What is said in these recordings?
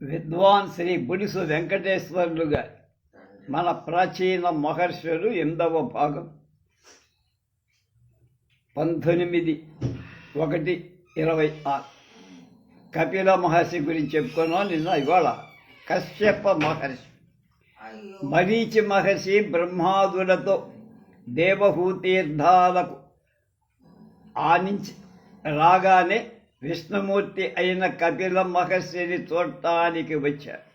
విద్వాన్ శ్రీ బుడిసు వెంకటేశ్వర్లు గారి మన ప్రాచీన మహర్షులు 8వ భాగం 19/1/26 కపిల మహర్షి గురించి చెప్పుకున్నాం. నిన్న ఇవాళ కశ్యప మహర్షి. మరీచి మహర్షి బ్రహ్మాదులతో దేవహూతీర్థాలకు ఆనించి రాగానే విష్ణుమూర్తి అయిన కపిల మహర్షిని చూడటానికి వచ్చారు.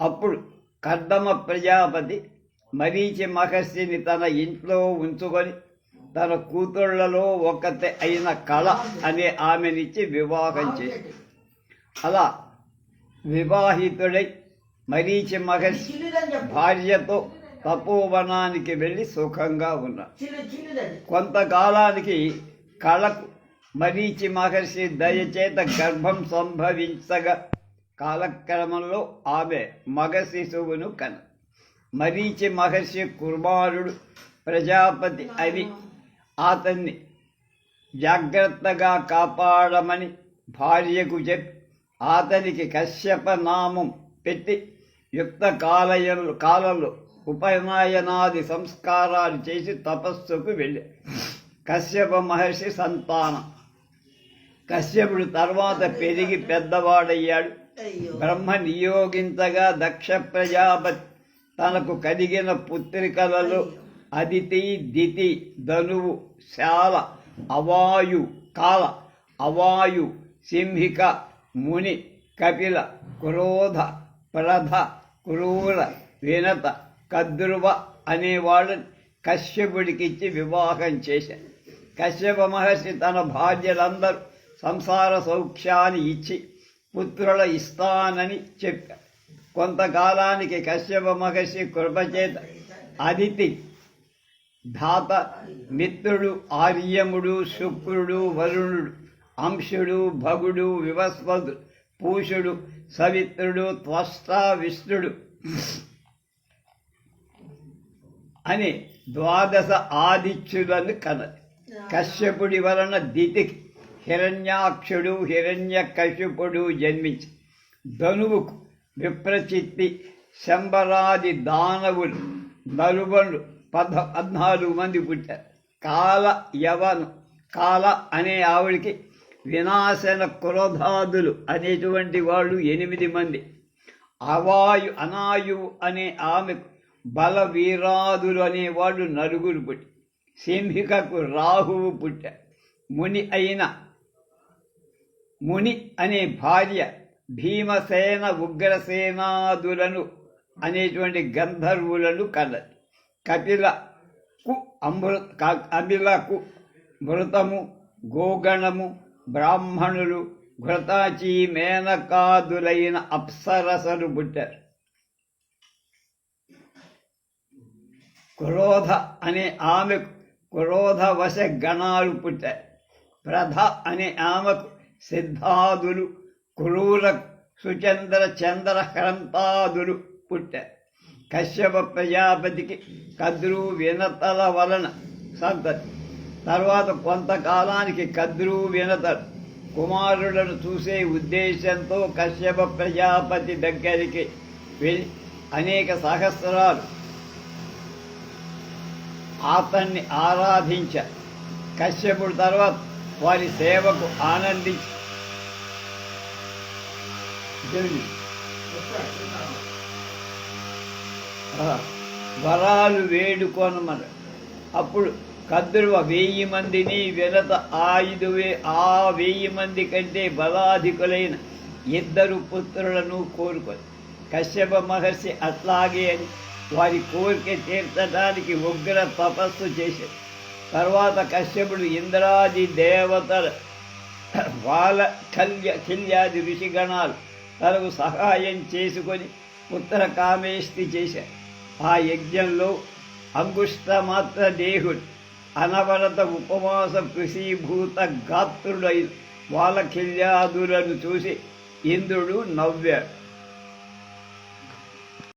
అప్పుడు కర్దమ ప్రజాపతి మరీచి మహర్షిని తన ఇంట్లో ఉంచుకొని తన కూతుళ్లలో ఒకతే అయిన కళ అనే ఆమెనిచ్చి వివాహం చేశాడు. అలా వివాహితుడై మరీచి మహర్షి భార్యతో తపోవనానికి వెళ్ళి సుఖంగా ఉన్నాడు. కొంతకాలానికి కళకు మరీచి మహర్షి దయచేత గర్భం సంభవించగా కాలక్రమంలో ఆమె మగ శిశువును కన. మరీచి మహర్షి కుమారుడు ప్రజాపతి అని అతన్ని జాగ్రత్తగా కాపాడమని భార్యకు చెప్పి అతనికి కశ్యప నామం పెట్టి యుక్త కాలంలో ఉపనయనాది సంస్కారాలు చేసి తపస్సుకు వెళ్ళి కశ్యప మహర్షి సంతానం. కశ్యపుడు తర్వాత పెరిగి పెద్దవాడయ్యాడు. బ్రహ్మ నియోగించగా దక్ష ప్రజాపతి తనకు కలిగిన పుత్రికలలో అదితి, దితి, ధనువు, శాల, అవాయు, కాల, అవాయు, సింహిక, ముని, కపిల, క్రోధ, ప్రధ, క్రూర, వినత, కద్రువ అనేవాళ్ళని కశ్యపుడికిచ్చి వివాహం చేశారు. కశ్యప మహర్షి తన భార్యలందరూ సంసార సౌఖ్యాన్ని ఇచ్చి పుత్రుల ఇస్తానని చెప్పారు. కొంతకాలానికి కశ్యప మహర్షి కృపచేత అదితి, ధాత, మిత్రుడు, ఆర్యముడు, శుక్రుడు, వరుణుడు, అంశుడు, భగుడు, వివస్వతుడు, పూషుడు, సవిత్రుడు, త్వష్ట, విష్ణుడు అని 12 ఆదిత్యులను కనది. కశ్యపుడి వలన దితికి హిరణ్యాక్షుడు, హిరణ్యకశిపుడు జన్మించి ధనువుకు విప్రచిత్తి, శంబరాది దానవులు నలుబళ్ళు 14 మంది పుట్టారు. కాల అనే ఆవిడికి వినాశన క్రోధాదులు అనేటువంటి వాళ్ళు 8 మంది. అనాయువు అనే ఆమెకు బలవీరాదులు అనేవాళ్ళు 9 పుట్టి. సింహికకు రాహువు పుట్టారు. ముని అనే భార్య భీమసేన, ఉగ్రసేనాదులను అనేటువంటి గంధర్వులను కలది. అమిలకు మృతము, గోగణము, బ్రాహ్మణులు, ఘృతాచి, మేనకాదులైన అప్సరసలు పుట్టారు. క్రోధ అనే ఆమెకు క్రోధవశ గణాలు పుట్టారు. ప్రధ అనే ఆమెకు సిద్ధాదులు, క్రూర, సుచంద్ర, చంద్రహ్రంతాదులు పుట్టారు. కశ్యప ప్రజాపతికి కద్రు, వినతల వలన సంతతి. తర్వాత కొంతకాలానికి కద్రు, వినతలు కుమారులను చూసే ఉద్దేశంతో కశ్యప ప్రజాపతి దగ్గరికి వెళ్ళి అనేక సహస్రాలు అతన్ని ఆరాధించారు. కశ్యపుడు తర్వాత వారి సేవకు ఆనందించి వరాలు వేడుకొనమని. అప్పుడు కద్రువ 1000 మందిని, వినత 1000 మంది కంటే బలాధికులైన 2 పుత్రులను కోరుకొని కశ్యప మహర్షి అట్లాగే అని వారి కోరిక తీర్చడానికి ఉగ్ర తపస్సు చేశారు. తర్వాత కశ్యపుడు ఇంద్రాది దేవతల కిల్యాది ఋషిగణాలు తనకు సహాయం చేసుకొని పుత్ర కామేష్టి చేశారు. ఆ యజ్ఞంలో అంగుష్టమాత్ర దేహుడు అనవరత ఉపవాస కృషీభూత గాత్రుడైన వాళ్ళ కిల్యాదులను చూసి ఇంద్రుడు నవ్వాడు.